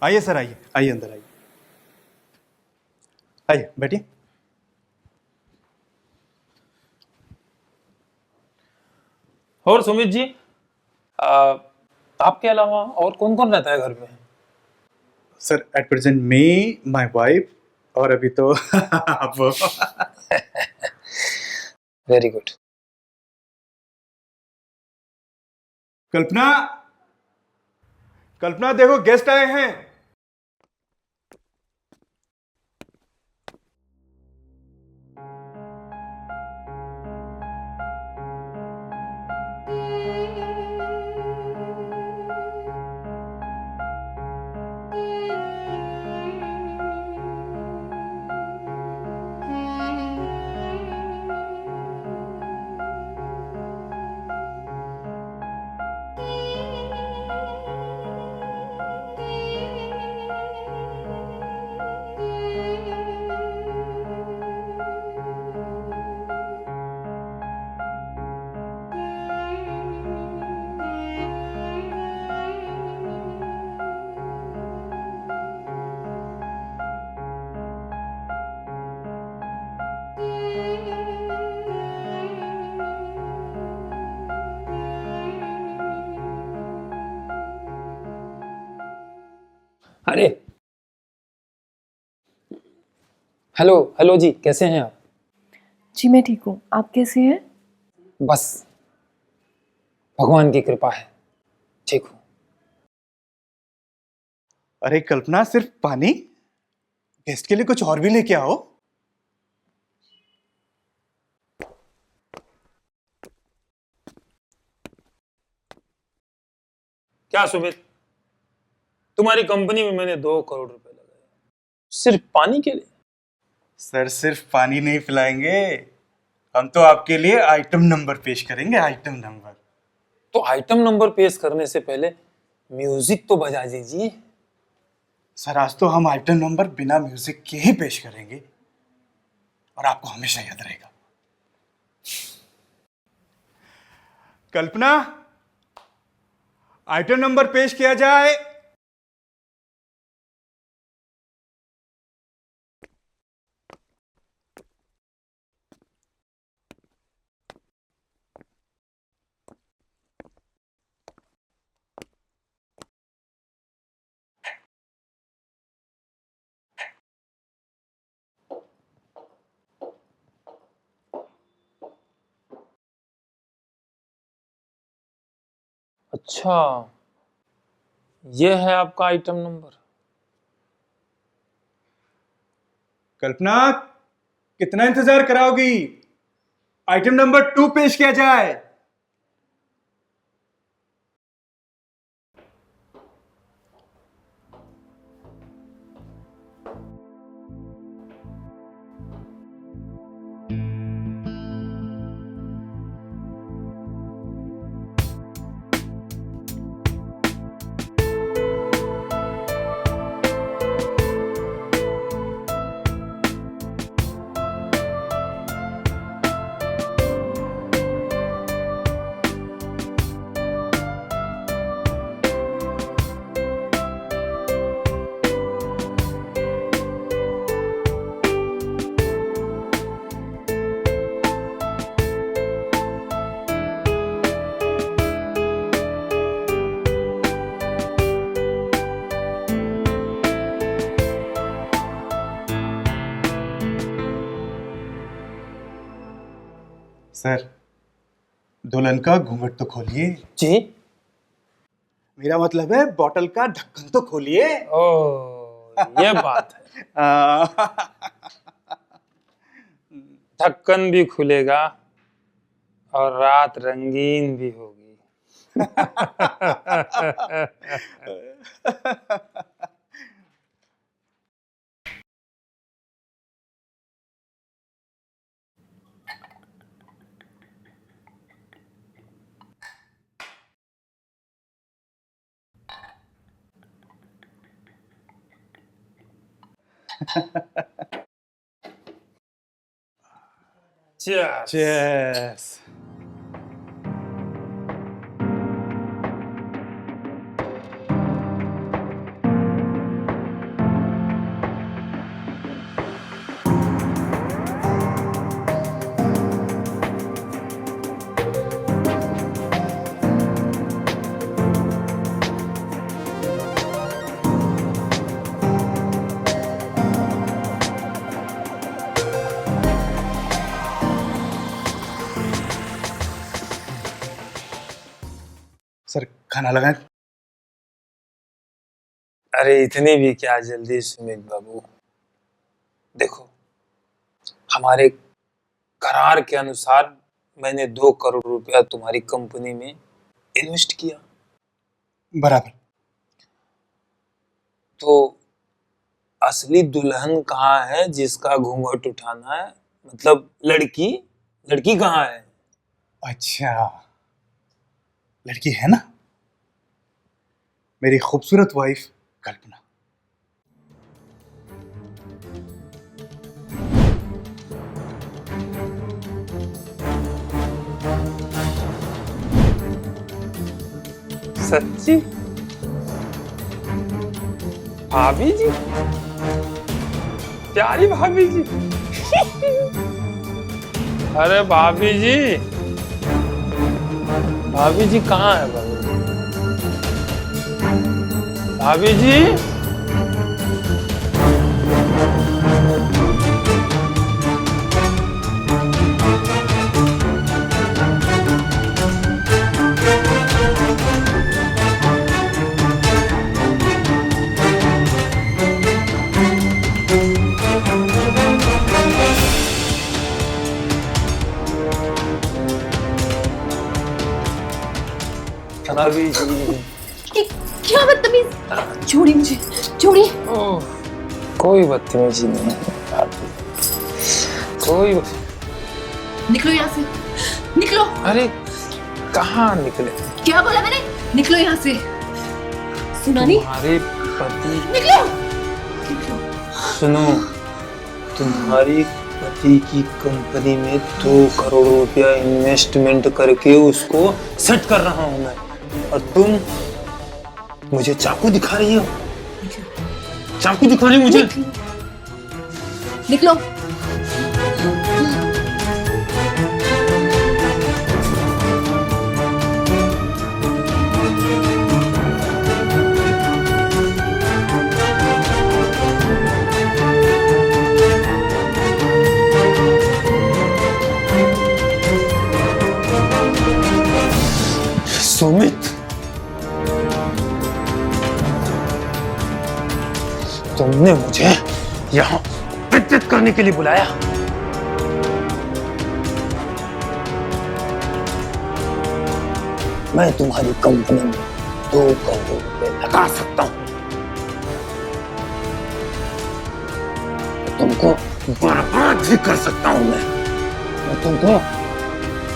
आइए सर, आइए आइए, अंदर आइए, आइए बैठिए। और सुमित जी, आ, आपके अलावा और कौन कौन रहता है घर में? Sir at present me, my wife, और अभी तो आप। Very good. कल्पना, कल्पना देखो गेस्ट आए हैं। अरे हेलो हेलो जी, कैसे हैं आप? जी मैं ठीक हूँ, आप कैसे हैं? बस भगवान की कृपा है, ठीक हूँ। अरे कल्पना, सिर्फ पानी? गेस्ट के लिए कुछ और भी लेके आओ। क्या सुमित, तुम्हारी कंपनी में मैंने 2 करोड़ रुपए लगाए सिर्फ पानी के लिए? सर सिर्फ पानी नहीं पिलाएंगे, हम तो आपके लिए आइटम नंबर पेश करेंगे, आइटम नंबर। तो आइटम नंबर पेश करने से पहले म्यूजिक तो बजा दीजिए। सर आज तो हम आइटम नंबर बिना म्यूजिक के ही पेश करेंगे और आपको हमेशा याद रहेगा। कल्पना, आइटम नंबर पेश किया जाए। अच्छा, ये है आपका आइटम नंबर। कल्पना, कितना इंतजार कराओगी? आइटम नंबर 2 पेश किया जाए। सर, दुल्हन का घूंघट तो खोलिए। जी? मेरा मतलब है बॉटल का ढक्कन तो खोलिए। ओ, ये बात है। ढक्कन भी खुलेगा और रात रंगीन भी होगी। Cheers. Cheers. खाना लगाएं? अरे इतनी भी क्या जल्दी सुमित बाबू। देखो, हमारे करार के अनुसार मैंने 2 करोड़ रुपया तुम्हारी कंपनी में इन्वेस्ट किया। बराबर। तो असली दुल्हन कहाँ है जिसका घूंघट उठाना है? मतलब लड़की लड़की कहाँ है? अच्छा, लड़की है ना, मेरी खूबसूरत वाइफ कल्पना। सच्ची? भाभी जी, प्यारी भाभी जी। अरे भाभी जी, भाभी जी कहाँ है? भाभी जी, भाभी जी। क्या बदतमीज! छोड़ी मुझे, छोड़ी। ओह, कोई बदतमीजी नहीं है भाभी, कोई निकलो यहाँ से, निकलो। अरे कहाँ निकले? क्या बोला मैंने? निकलो यहाँ से। सुना नहीं? तुम्हारे पति, निकलो, निकलो। सुनो, तुम्हारी पति की कंपनी में 2 करोड़ रुपया इन्वेस्टमेंट करके उसको सेट कर रहा हूं मैं, और तुम मुझे चाकू दिखा रही हो? चाकू दिखा रही हो मुझे? निकलो। सुमित, तुमने मुझे यहाँ विद्युत करने के लिए बुलाया? मैं तुम्हारी कंपनी में 2 करोड़ रुपए लगा सकता हूँ, तुमको बर्बाद भी कर सकता हूँ। मैं तुमको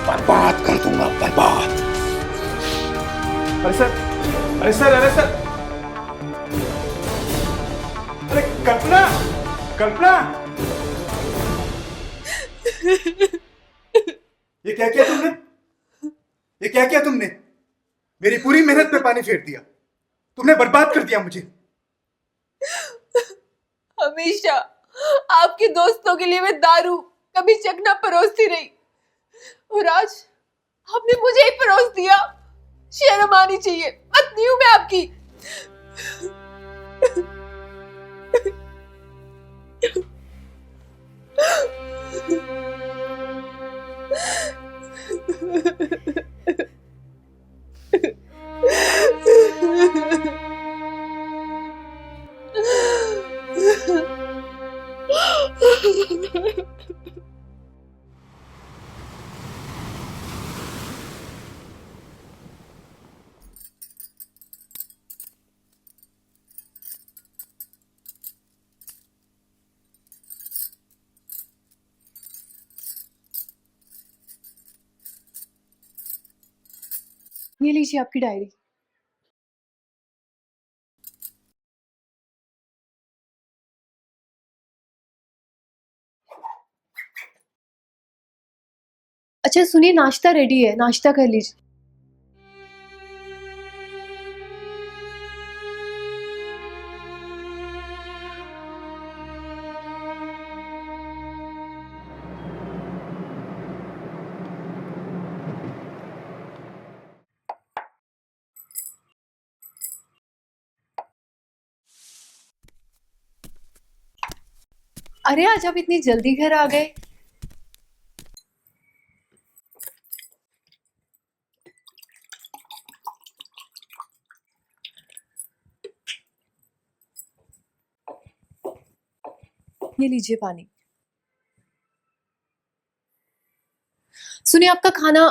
बर्बाद कर दूंगा, बर्बाद। अरे सर, अरे सर, अरे सर, अरे कल्पना, कल्पना, ये क्या किया तुमने? ये क्या किया तुमने? मेरी पूरी मेहनत पे पानी फेर दिया, तुमने बर्बाद कर दिया मुझे। हमेशा आपके दोस्तों के लिए मैं दारू कभी चखना परोसती रही, और आज आपने मुझे ही परोस दिया। शर्म आनी चाहिए, पत्नी हूं मैं आपकी। ये लीजिए आपकी डायरी। अच्छा सुनिए, नाश्ता रेडी है, नाश्ता कर लीजिए। अरे आज आप इतनी जल्दी घर आ गए? ये लीजिए पानी। सुनिए, आपका खाना।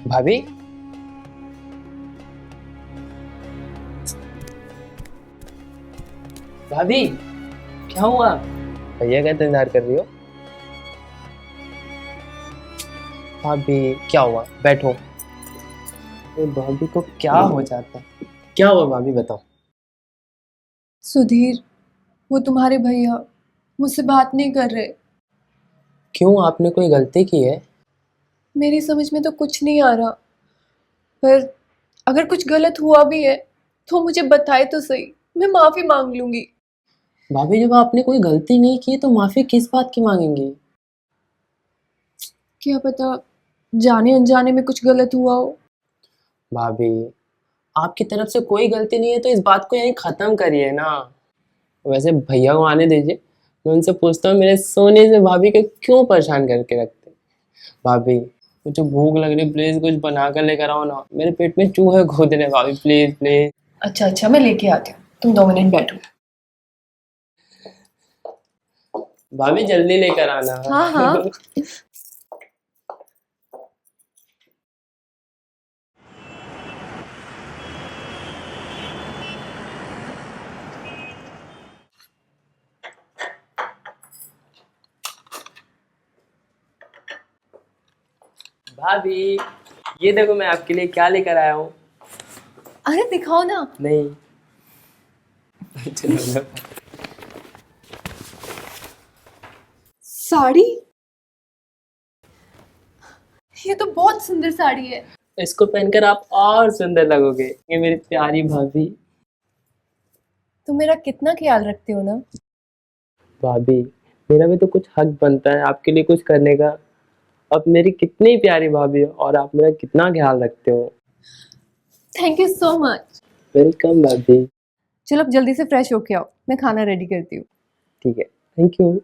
भाभी, भाभी क्या हुआ? भैया का इंतजार कर रही हो? भाभी क्या हुआ? बैठो। अरे भाभी को क्या हो जाता है? क्या हुआ भाभी, बताओ। सुधीर, वो तुम्हारे भैया मुझसे बात नहीं कर रहे। क्यों, आपने कोई गलती की है? मेरी समझ में तो कुछ नहीं आ रहा, पर अगर कुछ गलत हुआ भी है तो मुझे बताए तो सही, मैं माफी मांग लूंगी। भाभी, जब आपने कोई गलती नहीं की तो माफी किस बात की मांगेंगी? क्या पता जाने अनजाने में कुछ गलत हुआ हो। भाभी, आपकी तरफ से कोई गलती नहीं है तो इस बात को यहीं खत्म करिए ना। वैसे भैया को आने दीजिए, मैं उनसे पूछता हूँ मेरे सोने से भाभी को क्यों परेशान करके रखते। भाभी, मुझे भूख लग रही, प्लीज कुछ बना कर लेकर आओ ना, मेरे पेट में चूहे कूद रहे। भाभी प्लीज प्लीज। अच्छा अच्छा, मैं लेके आती हूँ, तुम 2 मिनट बैठो। भाभी जल्दी लेकर आना। हाँ हाँ। भाभी, ये देखो मैं आपके लिए क्या लेकर आया हूँ। अरे दिखाओ ना। नहीं। चलो। साड़ी? ये तो बहुत सुंदर साड़ी है। इसको पहनकर आप और सुंदर लगोगे। ये मेरी प्यारी भाभी। तुम मेरा कितना ख्याल रखते हो ना। भाभी, मेरा भी तो कुछ हक बनता है आपके लिए कुछ करने का। अब मेरी कितनी प्यारी भाभी हो और आप मेरा कितना ख्याल रखते हो। Thank you so much. Welcome भाभी। चलो अब जल्दी से फ्रेश होके आओ, मैं खाना रेडी करती हूँ। ठीक है, थैंक यू।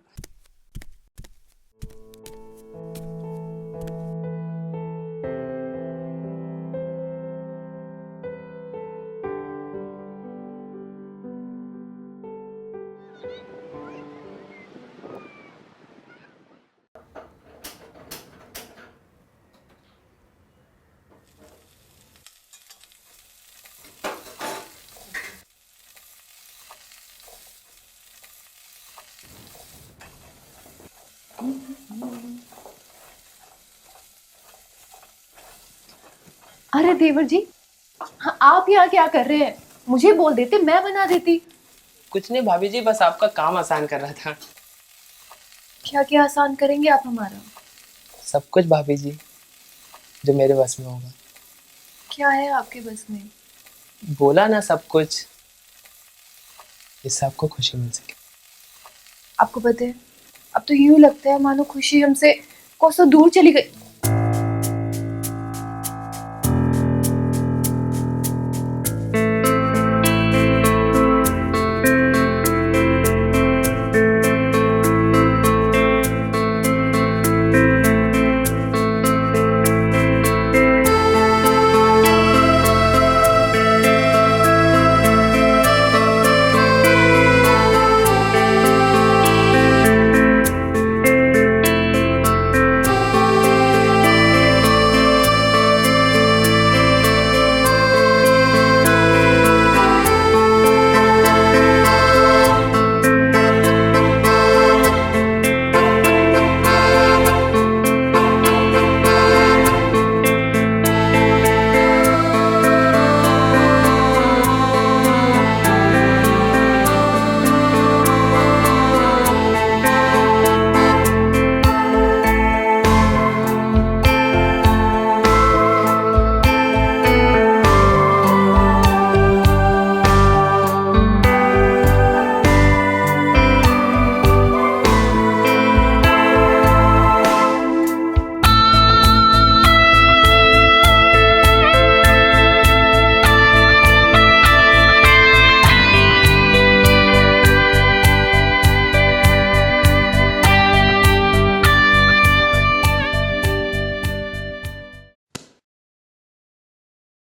अरे देवर जी, हाँ, आप यहाँ क्या कर रहे हैं? मुझे बोल देते, मैं बना देती। कुछ नहीं भाभी जी, बस आपका काम आसान कर रहा था। क्या क्या आसान करेंगे आप हमारा? सब कुछ भाभी जी, जो मेरे बस में होगा। क्या है आपके बस में? बोला ना, सब कुछ, जिससे आपको खुशी मिल सके। आपको पता है, अब तो यूं लगता है मानो खुशी हमसे कोसों दूर चली गई।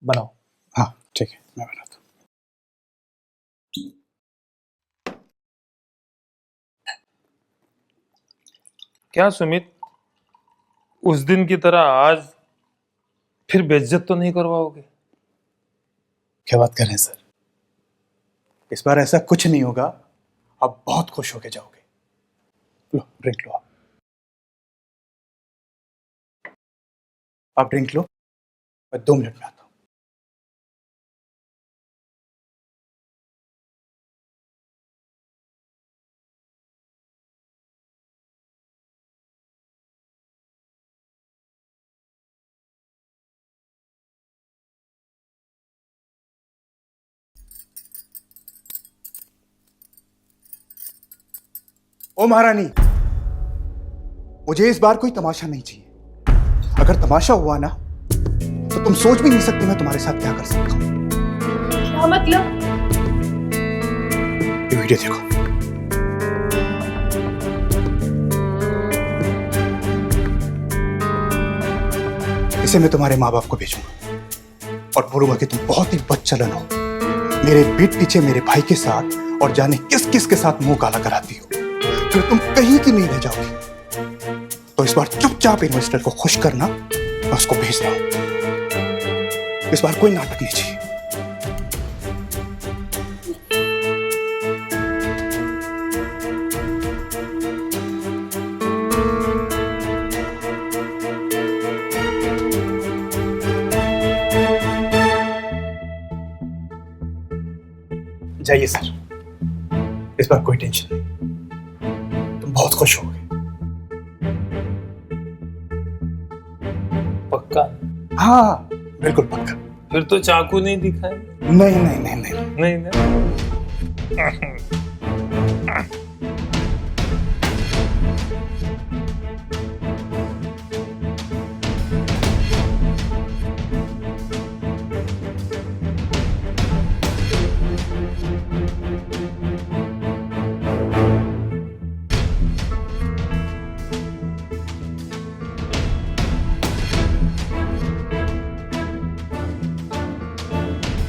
बनाओ। हाँ ठीक है, मैं बनाता हूँ। क्या सुमित, उस दिन की तरह आज फिर बेइज्जत तो नहीं करवाओगे? क्या बात कर रहे हैं सर? इस बार ऐसा कुछ नहीं होगा, आप बहुत खुश होके जाओगे। लो ड्रिंक लो, आप ड्रिंक लो, मैं 2 मिनट में आता हूँ। ओ महारानी, मुझे इस बार कोई तमाशा नहीं चाहिए। अगर तमाशा हुआ ना तो तुम सोच भी नहीं सकती मैं तुम्हारे साथ क्या कर सकता हूँ। क्या मतलब? ये वीडियो देखो। इसे मैं तुम्हारे माँ बाप को भेजूंगा और बोलूंगा कि तुम बहुत ही बदचलन हो, मेरे पीठ पीछे मेरे भाई के साथ और जाने किस किस के साथ मुंह काला कराती हो, फिर तुम कहीं की नहीं रह जाओगी। तो इस बार चुपचाप इन्वेस्टर को खुश करना, मैं उसको भेज रहा हूं। इस बार कोई नाटक नहीं चाहिए। जाइए सर, इस बार कोई टेंशन नहीं, तुम बहुत खुश होगे। पक्का? हाँ बिल्कुल पक्का। फिर तो चाकू नहीं दिखाए? नहीं नहीं नहीं नहीं, नहीं ना?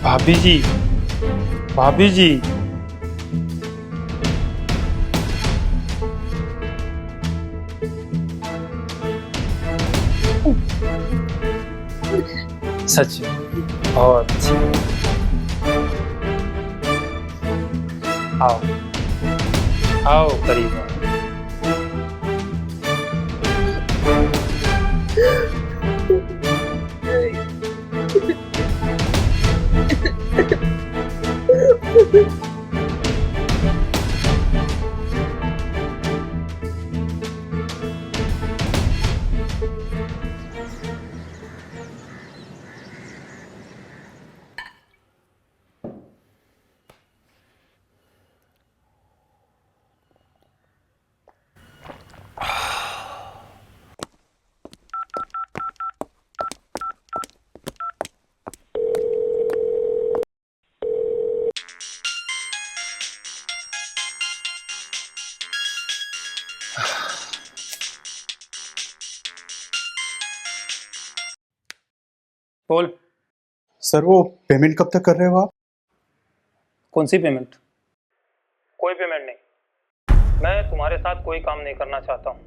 भाभी जी, भाभी जी, सच में बहुत अच्छी। आओ आओ करीब आओ। बोल। सर वो पेमेंट कब तक कर रहे हो आप? कौन सी पेमेंट? कोई पेमेंट नहीं। मैं तुम्हारे साथ कोई काम नहीं करना चाहता हूँ।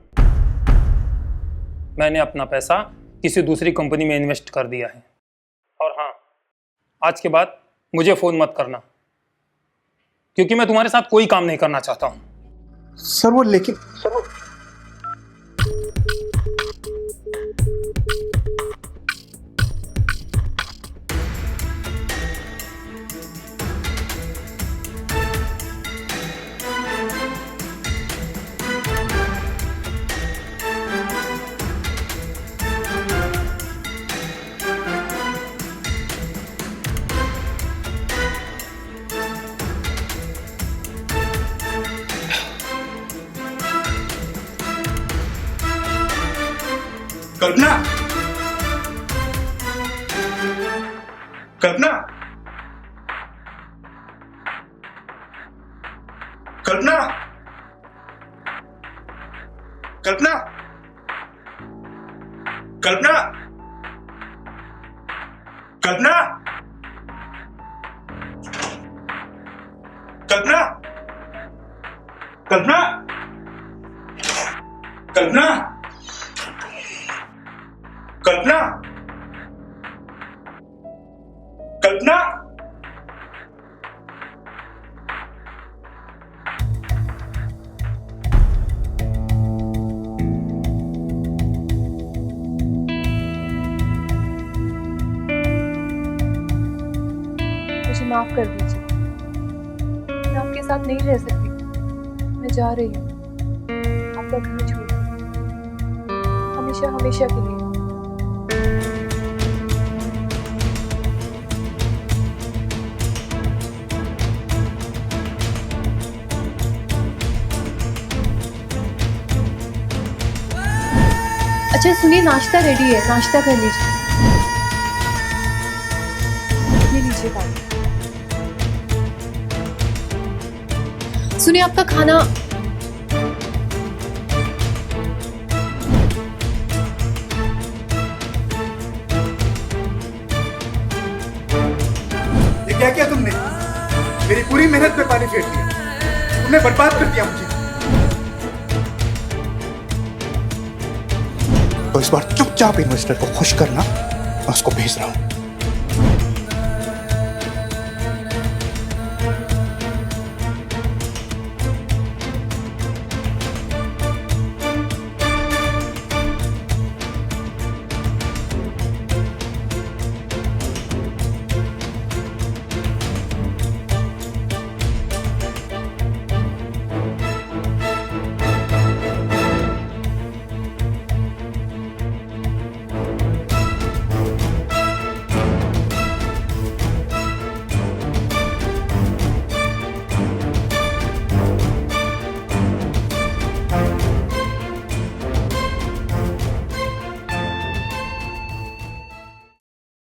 मैंने अपना पैसा किसी दूसरी कंपनी में इन्वेस्ट कर दिया है। और हाँ, आज के बाद मुझे फोन मत करना, क्योंकि मैं तुम्हारे साथ कोई काम नहीं करना चाहता हूँ। सर वो लेकिन सर वो कल्पना, कल्पना, कल्पना, कल्पना, कल्पना, कल्पना, कल्पना, कल्पना, कल्पना, कल्पना, कल्पना। मुझे माफ कर दीजिए, मैं आपके साथ नहीं रह सकती। मैं जा रही हूँ आपका घर छोड़, हमेशा हमेशा के लिए। अच्छा सुनिए, नाश्ता रेडी है, नाश्ता कर लीजिए। ये लीजिए पानी। सुनिए, आपका खाना। ये क्या किया तुमने? मेरी पूरी मेहनत पे पानी फेर दिया, तुमने बर्बाद कर दिया मुझे। तो इस बार चुपचाप इन्वेस्टर को खुश करना, मैं उसको भेज रहा हूं।